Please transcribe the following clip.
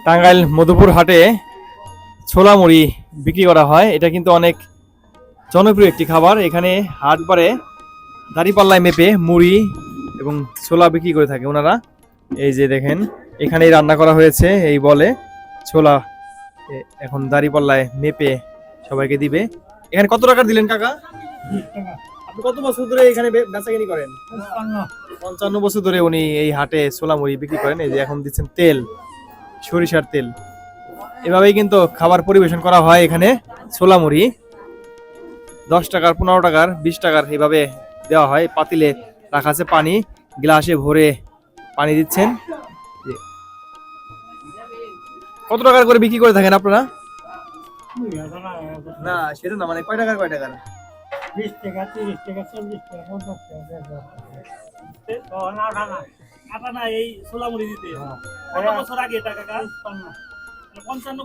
টাঙ্গাইল মধুপুর হাটে ছোলা মুড়ি বিক্রি করা হয়। এটা কিন্তু অনেক জনপ্রিয় একটি খাবার। এখানে হাট বারে দাঁড়িপাল্লায় মেপে মুড়ি এবং ছোলা বিক্রি করে থাকে ওনারা। এই যে দেখেন, এখানেই রান্না করা হয়েছে এই বলে ছোলা এখন দাঁড়িপাল্লায় মেপে সবাইকে দিবে। এখানে কত টাকা দিলেন কাকা? আপনি কত বছর ধরে এখানে বেচাকেনি করেন? 55 বছর ধরে উনি এই হাটে ছোলা মুড়ি বিক্রি করেন। এই যে এখন দিচ্ছেন তেল, সরিষার তেল। এভাবেই কিন্তু খাবার পরিবেশন করা হয় এখানে। ছোলা মুড়ি 10 টাকার, 15 টাকার, 20 টাকার এভাবে দেওয়া হয়। পাতিলে রাখা আছে পানি, গ্লাসে ভরে পানি দিচ্ছেন। কত টাকার করে বিক্রি করে থাকেন আপনারা? না সেটা না, মানে কয় টাকার কয় টাকার? 20 টাকা, 30 টাকা, 40 টাকা, 50 টাকা। আটা না এই ছোলা মুড়ি দিতে কত বছর আগে টাকা? 55